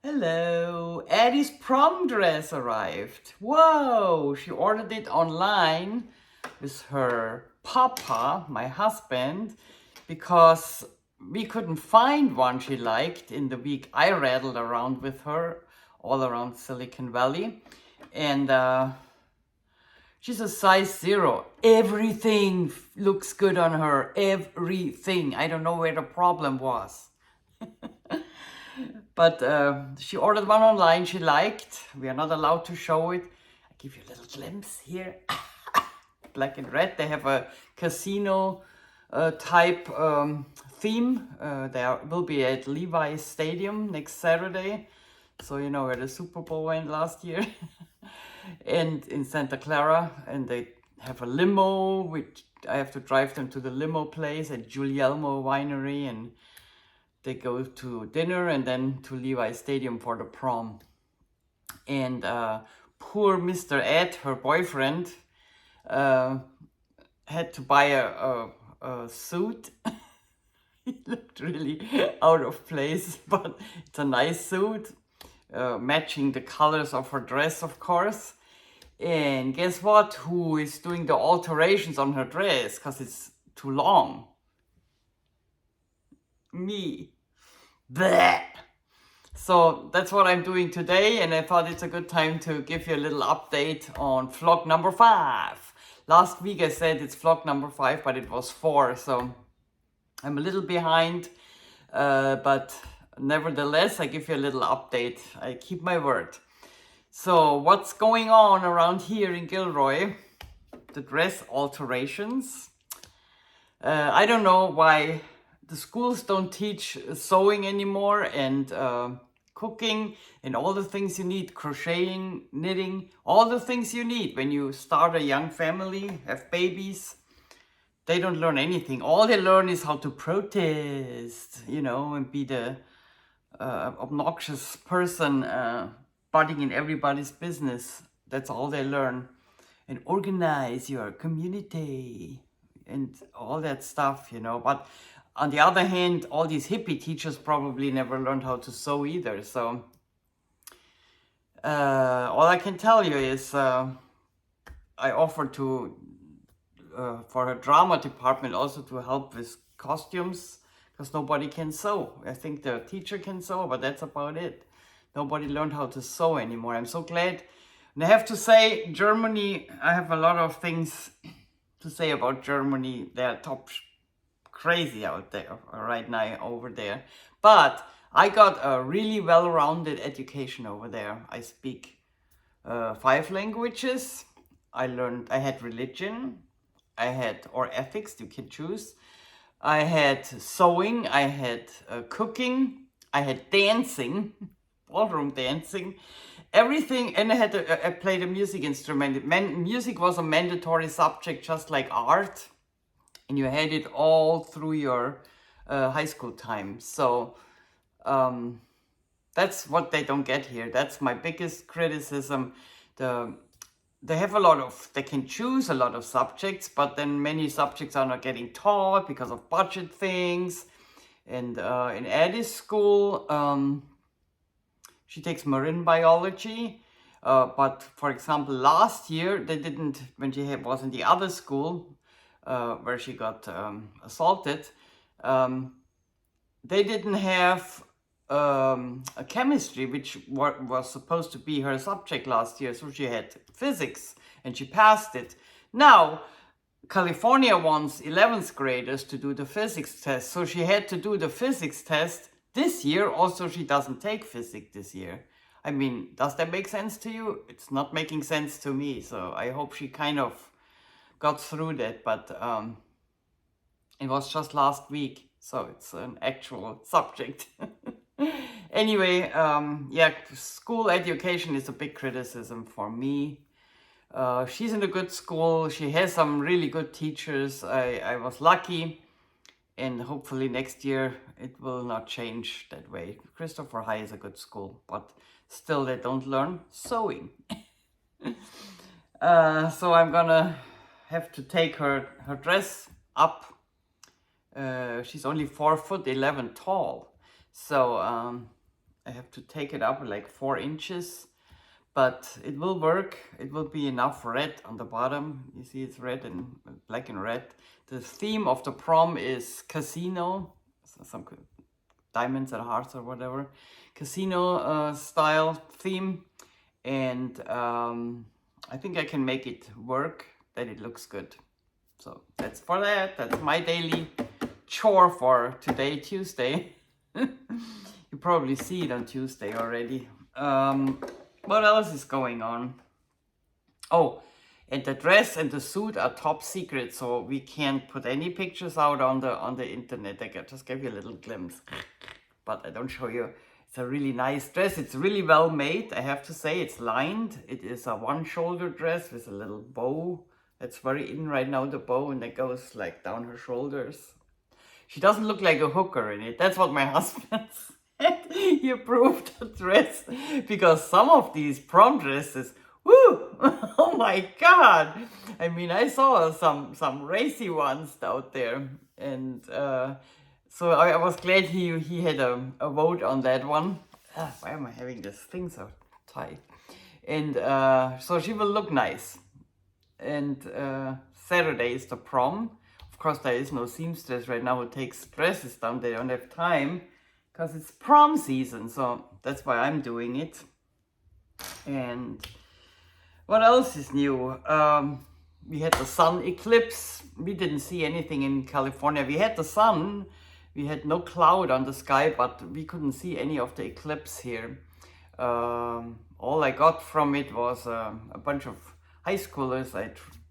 Hello, Addie's prom dress arrived. Whoa, she ordered it online with her papa, my husband, because we couldn't find one she liked in the week I rattled around with her all around Silicon Valley. And she's a size 0. Everything looks good on her. Everything. I don't know where the problem was. But she ordered one online she liked. We are not allowed to show it. I give you a little glimpse here. Black and red. They have a casino type theme. There will be at Levi's Stadium next Saturday. So you know where the Super Bowl went last year. And in Santa Clara. And they have a limo, which I have to drive them to the limo place at Guglielmo Winery, and they go to dinner and then to Levi's Stadium for the prom. And poor Mr. Ed, her boyfriend, had to buy a suit. He looked really out of place, but it's a nice suit, matching the colors of her dress, of course. And guess what? Who is doing the alterations on her dress because it's too long? Me. Bleh. So that's what I'm doing today, and I thought it's a good time to give you a little update on vlog number 5. Last week I said it's vlog number 5, but it was 4, so I'm a little behind, but nevertheless I give you a little update. I keep my word. So what's going on around here in Gilroy? The dress alterations. I don't know why the schools don't teach sewing anymore, and cooking and all the things you need, crocheting, knitting, all the things you need when you start a young family, have babies. They don't learn anything. All they learn is how to protest, and be the obnoxious person butting in everybody's business. That's all they learn. And organize your community and all that stuff, But on the other hand, all these hippie teachers probably never learned how to sew either. So all I can tell you is I offered to for her drama department also to help with costumes, because nobody can sew. I think the teacher can sew, but that's about it. Nobody learned how to sew anymore. I'm so glad. And I have to say, Germany, I have a lot of things to say about Germany. They're top crazy out there right now over there. But I got a really well-rounded education over there. I speak 5 languages. I had religion, or ethics, you can choose. I had sewing, I had cooking, I had dancing, ballroom dancing, everything, and I played a music instrument. Music was a mandatory subject, just like art, and you had it all through your high school time. So that's what they don't get here. That's my biggest criticism. They have they can choose a lot of subjects, but then many subjects are not getting taught because of budget things. And in Addie's school, she takes marine biology. But for example, last year, they didn't, when she was in the other school, where she got assaulted, they didn't have a chemistry, which was supposed to be her subject last year. So she had physics, and she passed it. Now, California wants 11th graders to do the physics test. So she had to do the physics test this year. Also, she doesn't take physics this year. I mean, does that make sense to you? It's not making sense to me. So I hope she kind of got through that. But it was just last week. So it's an actual subject. Anyway, school education is a big criticism for me. She's in a good school. She has some really good teachers. I was lucky, and hopefully next year it will not change that way. Christopher High is a good school, but still they don't learn sewing. So I'm gonna have to take her dress up. She's only 4'11" tall. So I have to take it up like 4 inches, but it will work. It will be enough red on the bottom. You see it's red and black and red. The theme of the prom is casino, so some diamonds and hearts or whatever, casino style theme. And I think I can make it work, that it looks good. So that's for that. That's my daily chore for today, Tuesday. You probably see it on Tuesday already. What else is going on? Oh, and the dress and the suit are top secret, so we can't put any pictures out on the internet. I just gave you a little glimpse, but I don't show you. It's a really nice dress. It's really well made, I have to say. It's lined. It is a one-shoulder dress with a little bow. That's very in right now, the bow, and it goes like down her shoulders. She doesn't look like a hooker in it. That's what my husband said. He approved the dress, because some of these prom dresses, woo! Oh my God! I mean, I saw some racy ones out there, and so I was glad he had a vote on that one. Why am I having this thing so tight? And so she will look nice. And Saturday is the prom. Of course, there is no seamstress right now who takes dresses down. They don't have time because it's prom season. So that's why I'm doing it. And what else is new? We had the sun eclipse. We didn't see anything in California. We had the sun. We had no cloud on the sky, but we couldn't see any of the eclipse here. All I got from it was a bunch of high schoolers.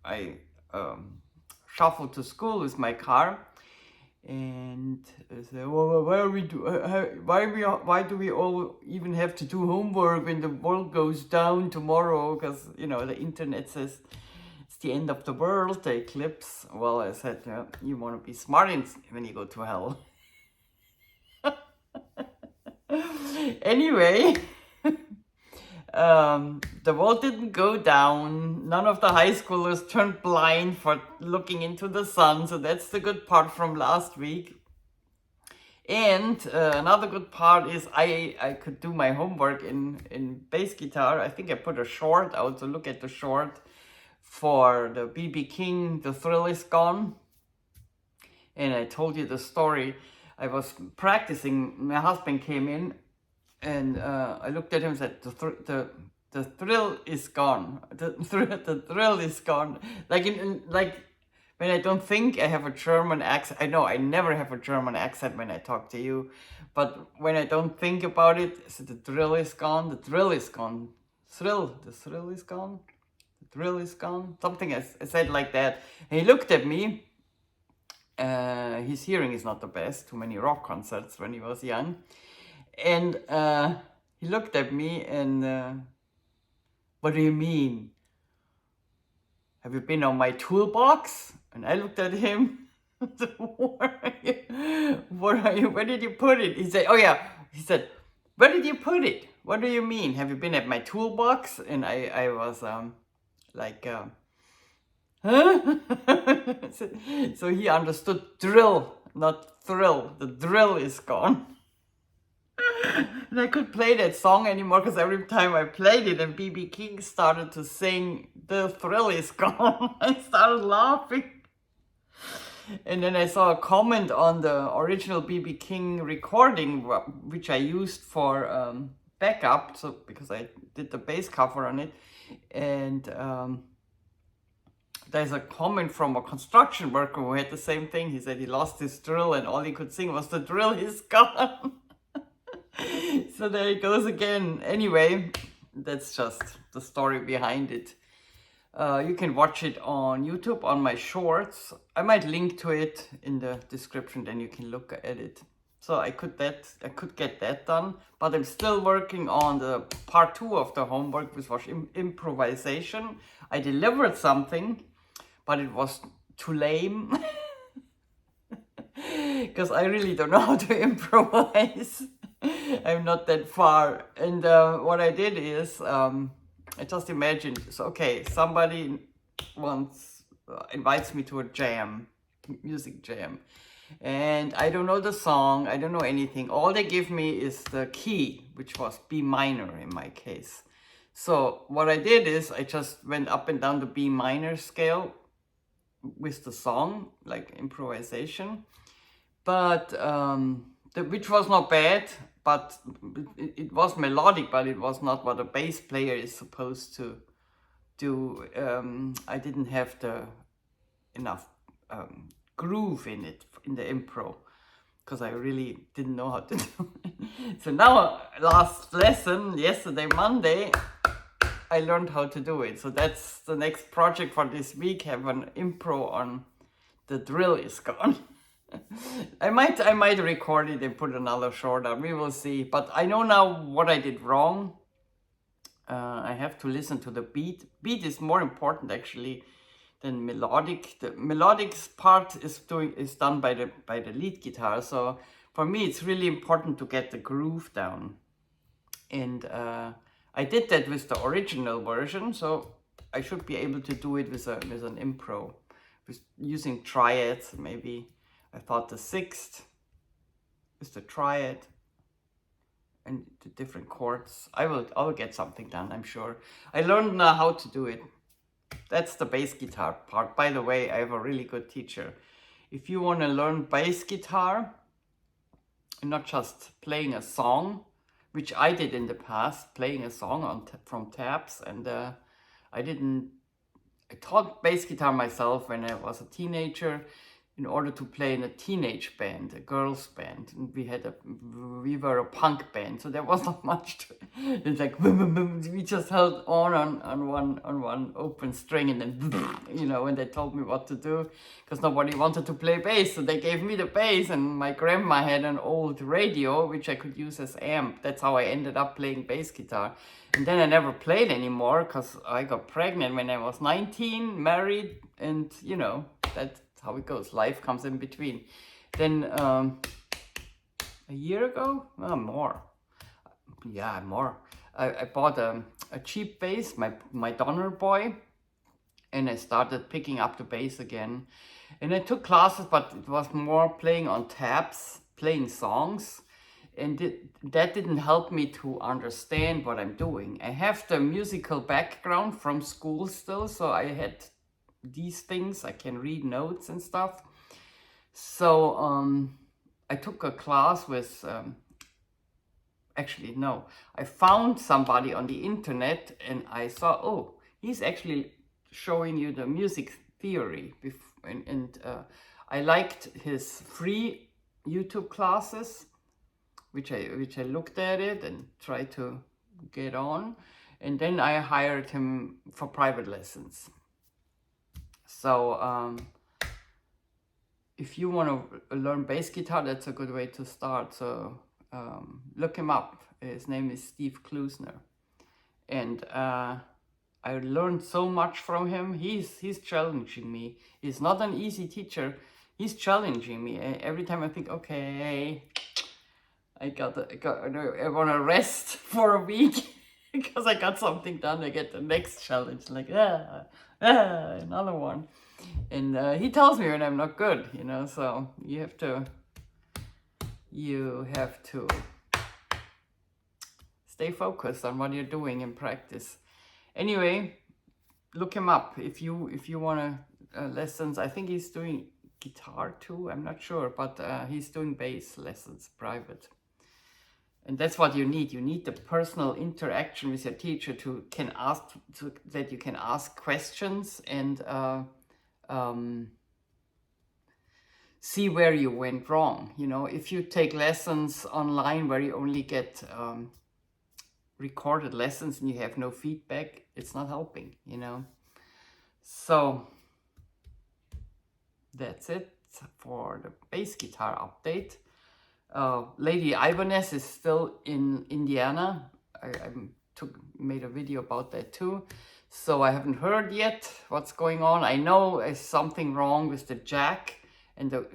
I shuffled to school with my car, and I said, well, why do we all even have to do homework when the world goes down tomorrow? Because, you know, the internet says it's the end of the world, the eclipse. Well, I said, yeah, you want to be smart when you go to hell. Anyway, the world didn't go down. None of the high schoolers turned blind for looking into the sun. So that's the good part from last week. And another good part is I could do my homework in bass guitar. I think I put a short out, so look at the short for the B.B. King, The Thrill Is Gone. And I told you the story. I was practicing. My husband came in, and I looked at him and said, the thrill is gone. The thrill is gone. Like like when I don't think I have a German accent. I know I never have a German accent when I talk to you, but when I don't think about it, I said, the thrill is gone. The thrill is gone. The thrill is gone. The thrill is gone. Something I said like that. And he looked at me. His hearing is not the best. Too many rock concerts when he was young. And he looked at me and, what do you mean? Have you been on my toolbox? And I looked at him. Where did you put it? He said, oh yeah. He said, where did you put it? What do you mean? Have you been at my toolbox? And I was like, huh? So he understood drill, not thrill. The drill is gone. And I couldn't play that song anymore because every time I played it and B.B. King started to sing, the thrill is gone, I started laughing. And then I saw a comment on the original B.B. King recording, which I used for backup, so because I did the bass cover on it. And there's a comment from a construction worker who had the same thing. He said he lost his drill and all he could sing was, the drill is gone. So there it goes again. Anyway, that's just the story behind it. You can watch it on YouTube on my shorts. I might link to it in the description, then you can look at it. So I could get that done, but I'm still working on the part 2 of the homework, which was improvisation. I delivered something, but it was too lame. Because I really don't know how to improvise. I'm not that far. And what I did is, I just imagined, so okay, somebody invites me to a jam, music jam. And I don't know the song, I don't know anything. All they give me is the key, which was B minor in my case. So what I did is I just went up and down the B minor scale with the song, like improvisation. But which was not bad, but it was melodic, but it was not what a bass player is supposed to do. I didn't have the enough groove in it, in the impro, because I really didn't know how to do it. So now, last lesson, yesterday, Monday, I learned how to do it. So that's the next project for this week, have an impro on the drill is gone. I might record it and put another short up, we will see. But I know now what I did wrong. I have to listen to the beat. Beat is more important actually than melodic. The melodic part is done by the lead guitar. So for me, it's really important to get the groove down. And I did that with the original version, so I should be able to do it with an impro, with using triads. Maybe I thought the sixth is the triad and the different chords. I'll get something done, I'm sure. I learned now how to do it. That's the bass guitar part. By the way, I have a really good teacher. If you want to learn bass guitar and not just playing a song, which I did in the past, playing a song from tabs, and I taught bass guitar myself when I was a teenager in order to play in a teenage band, a girls band. And we were a punk band, so there was not much to it. It's like we just held on one open string, and then you know, when they told me what to do, because nobody wanted to play bass, so they gave me the bass, and my grandma had an old radio which I could use as amp. That's how I ended up playing bass guitar. And then I never played anymore because I got pregnant when I was 19, married, and you know, that's how it goes. Life comes in between. Then a year ago, more. I bought a cheap bass, my Donner Boy, and I started picking up the bass again. And I took classes, but it was more playing on tabs, playing songs. And that didn't help me to understand what I'm doing. I have the musical background from school still, so I had these things, I can read notes and stuff. So I took a class with, actually no, I found somebody on the internet and I saw, oh, he's actually showing you the music theory. And I liked his free YouTube classes, which I looked at it and tried to get on. And then I hired him for private lessons. So if you want to learn bass guitar, that's a good way to start. So look him up. His name is Steve Klusner. And I learned so much from him. He's challenging me. He's not an easy teacher. He's challenging me. Every time I think, okay, I want to rest for a week because I got something done. I get the next challenge, like another one. And he tells me when I'm not good, you know. So you have to stay focused on what you're doing in practice. Anyway, look him up if you want lessons. I think he's doing guitar too. I'm not sure, but he's doing bass lessons private. And that's what you need. You need the personal interaction with your teacher that you can ask questions and see where you went wrong. You know, if you take lessons online where you only get recorded lessons and you have no feedback, it's not helping, you know. So that's it for the bass guitar update. Lady Ibanez is still in Indiana. I made a video about that too. So I haven't heard yet what's going on. I know there's something wrong with the jack and the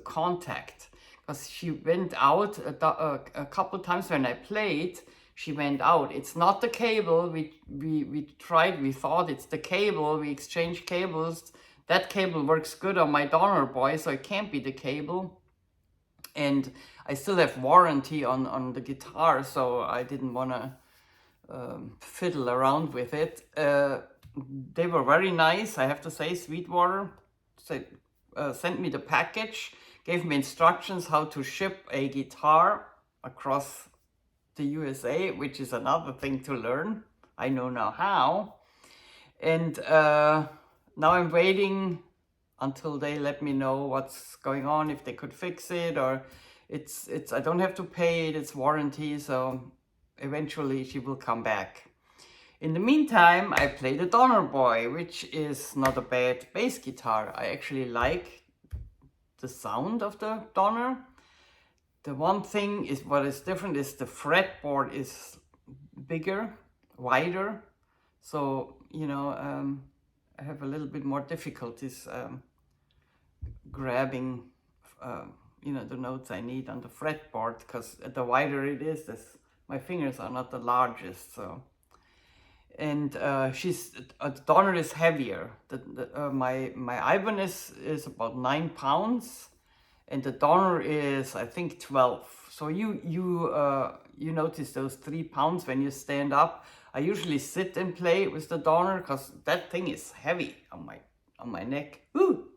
contact, because she went out a couple times when I played. She went out. It's not the cable. We tried. We thought it's the cable. We exchanged cables. That cable works good on my Donner Boy, so it can't be the cable. And I still have warranty on the guitar, so I didn't want to fiddle around with it. They were very nice, I have to say. Sweetwater sent me the package, gave me instructions how to ship a guitar across the USA, which is another thing to learn. I know now how. And now I'm waiting until they let me know what's going on, if they could fix it, or it's I don't have to pay it, it's warranty, so eventually she will come back. In the meantime, I play the Donner Boy, which is not a bad bass guitar. I actually like the sound of the Donner. The one thing is what is different is the fretboard is bigger, wider. So, you know, I have a little bit more difficulties grabbing, you know, the notes I need on the fretboard, because the wider it is, my fingers are not the largest. So, and the Donner is heavier. My Ibanez is about 9 pounds, and the Donner is, I think, 12. So you notice those 3 pounds when you stand up. I usually sit and play with the Donner because that thing is heavy on my neck. Woo!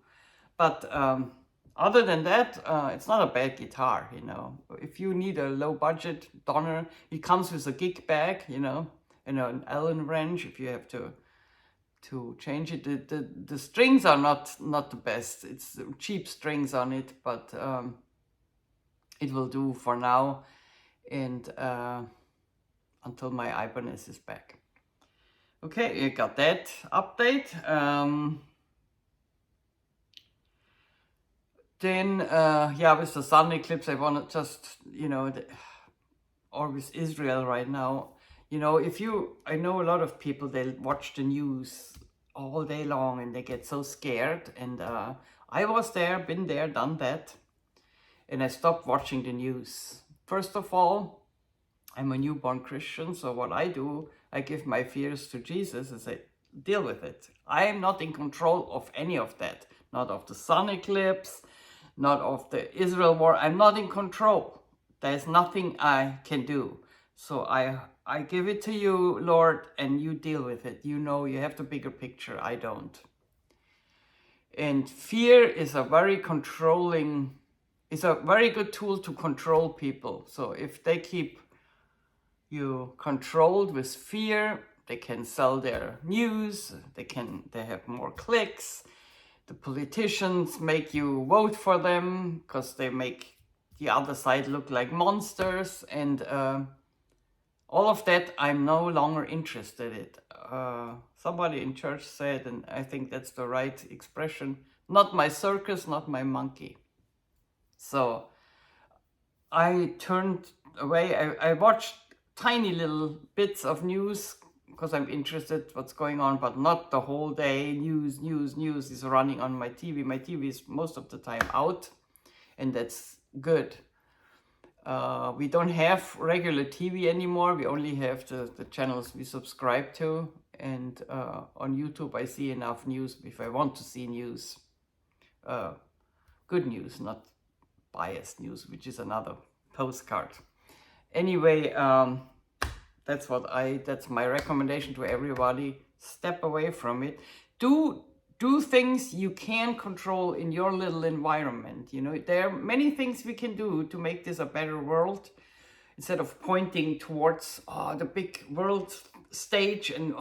But other than that, it's not a bad guitar, you know. If you need a low budget Donner, it comes with a gig bag, you know, and an Allen wrench if you have to change it. The strings are not the best. It's cheap strings on it, but it will do for now, and until my Ibanez is back. Okay, you got that update. Then, yeah, with the sun eclipse, I want to just, you know, or with Israel right now, you know, I know a lot of people, they watch the news all day long and they get so scared. And I was there, been there, done that. And I stopped watching the news. First of all, I'm a newborn Christian, so what I do, I give my fears to Jesus and say, deal with it. I am not in control of any of that. Not of the sun eclipse, not of the Israel war. I'm not in control. There's nothing I can do. So I give it to you, Lord, and you deal with it. You know, you have the bigger picture. I don't. And fear is a very good tool to control people. So if they keep you controlled with fear, they can sell their news, they have more clicks. The politicians make you vote for them because they make the other side look like monsters, and all of that I'm no longer interested in. Somebody in church said, and I think that's the right expression, not my circus, not my monkey. So I turned away. I watched tiny little bits of news because I'm interested what's going on, but not the whole day. News is running on my TV. My TV is most of the time out, and that's good. We don't have regular TV anymore. We only have the channels we subscribe to. And on YouTube, I see enough news if I want to see news. Good news, not biased news, which is another postcard. Anyway, that's my recommendation to everybody. Step away from it. Do things you can control in your little environment. You know, there are many things we can do to make this a better world, instead of pointing towards the big world stage and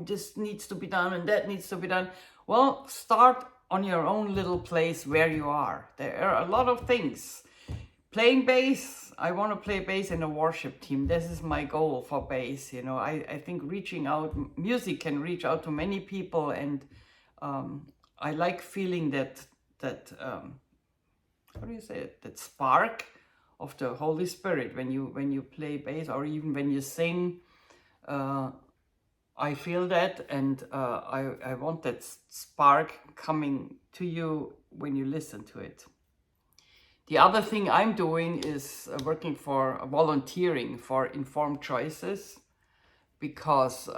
this needs to be done and that needs to be done. Well, start on your own little place where you are. There are a lot of things. Playing bass, I want to play bass in a worship team. This is my goal for bass. You know, I think music can reach out to many people, and I like feeling that how do you say it? That spark of the Holy Spirit when you play bass, or even when you sing. I feel that, and I want that spark coming to you when you listen to it. The other thing I'm doing is volunteering for Informed Choices, because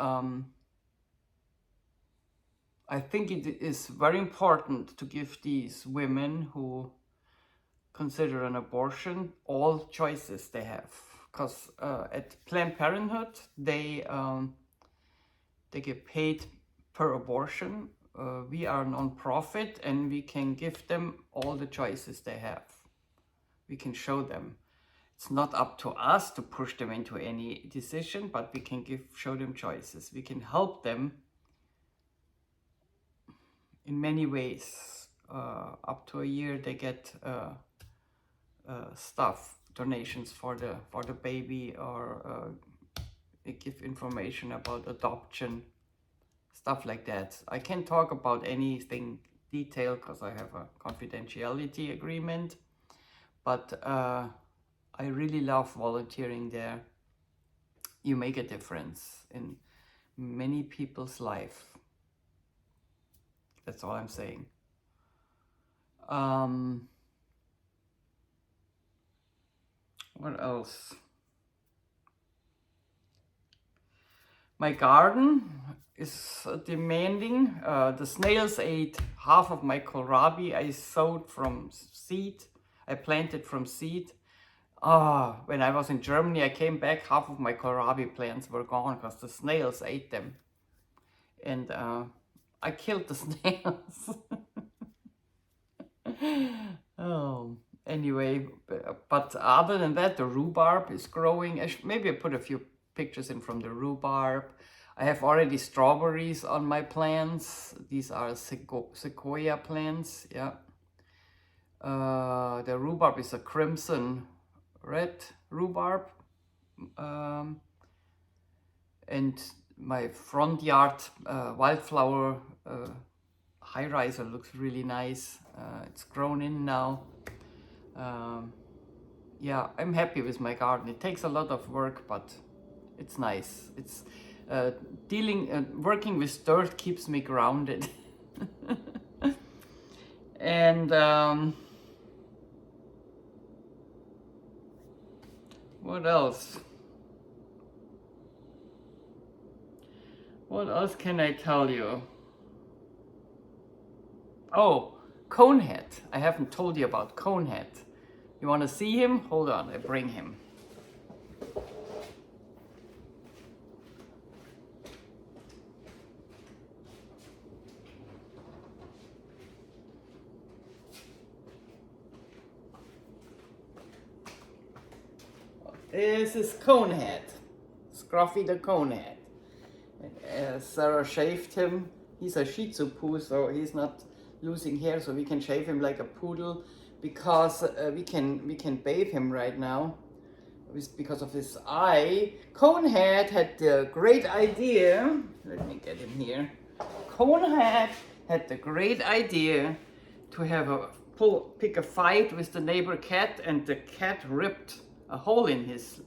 I think it is very important to give these women who consider an abortion all choices they have. Because at Planned Parenthood, they get paid per abortion. We are a non-profit and we can give them all the choices they have. We can show them. It's not up to us to push them into any decision, but we can show them choices. We can help them in many ways. Up to a year, they get stuff, donations for the baby, or they give information about adoption, stuff like that. I can't talk about anything detailed because I have a confidentiality agreement, but I really love volunteering there. You make a difference in many people's life. That's all I'm saying. What else? My garden is demanding. The snails ate half of my kohlrabi I sowed from seed. I planted from seed. When I was in Germany, I came back, half of my kohlrabi plants were gone because the snails ate them. And I killed the snails. Anyway, but other than that, the rhubarb is growing. Maybe I put a few pictures in from the rhubarb. I have already strawberries on my plants. These are sequoia plants, yeah. The rhubarb is a crimson red rhubarb. And my front yard wildflower high-riser looks really nice. It's grown in now. Yeah, I'm happy with my garden. It takes a lot of work, but it's nice. It's working with dirt keeps me grounded. And what else? What else can I tell you? Oh, Conehead. I haven't told you about Conehead. You want to see him? Hold on, I bring him. This is Conehead. Scruffy the Conehead. Sarah shaved him. He's a Shih Tzu poo, so he's not losing hair, so we can shave him like a poodle because we can bathe him right now because of his eye. Conehead had the great idea. Let me get him here. Conehead had the great idea to have pick a fight with the neighbor cat, and the cat ripped a hole in his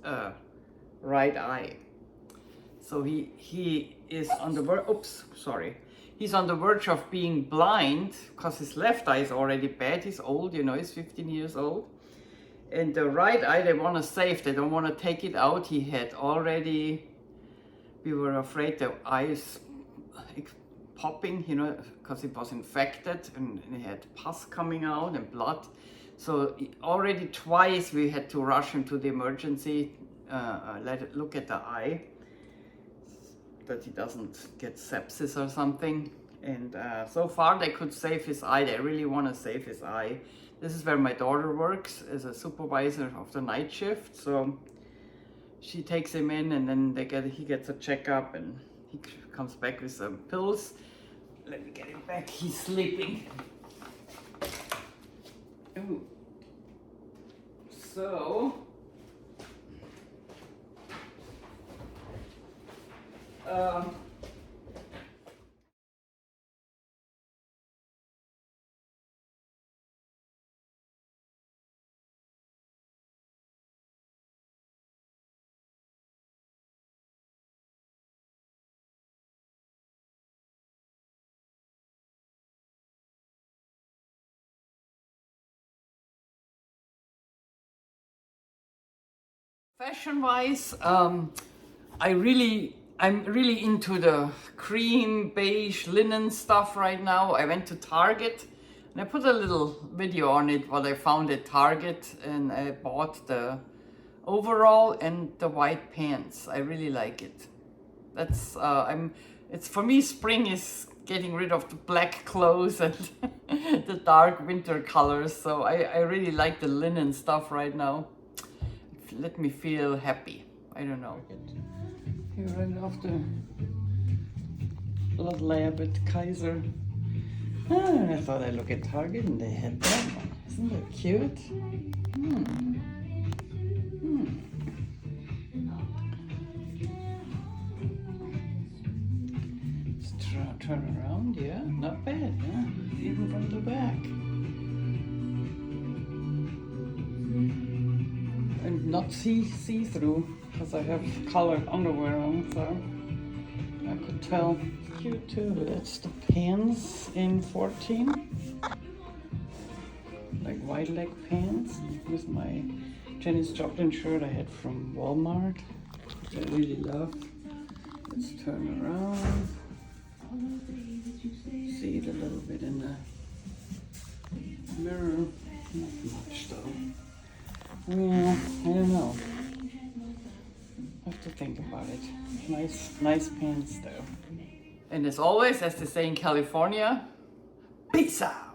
right eye. So he is on the verge. Oops, sorry. He's on the verge of being blind because his left eye is already bad. He's old, you know. He's 15 years old, and the right eye they want to save. They don't want to take it out. He had already. We were afraid the eye is popping, you know, because it was infected and he had pus coming out and blood. So already twice we had to rush him to the emergency, look at the eye, that he doesn't get sepsis or something. And so far they could save his eye. They really want to save his eye. This is where my daughter works as a supervisor of the night shift. So she takes him in, and then he gets a checkup, and he comes back with some pills. Let me get him back. He's sleeping. Ooh. So fashion-wise, I I'm really into the cream beige linen stuff right now. I went to Target and I put a little video on it what I found at Target, and I bought the overall and the white pants. I really like it. That's it's for me, spring is getting rid of the black clothes and the dark winter colors. So I really like the linen stuff right now. Let me feel happy. I don't know. Here right off the blood lab at Kaiser. I thought I'd look at Target and they had that one. Isn't that cute? Let's turn around, yeah, not bad, yeah, even from the back. And not see-through, because I have colored underwear on, so I could tell. Cute too. That's the pants in 14. Like wide leg pants with my Janis Joplin shirt I had from Walmart, which I really love. Let's turn around. See it a little bit in the mirror. Not much though. Yeah, I don't know. Have to think about it. Nice pants though. And as always, as they say in California, peace out.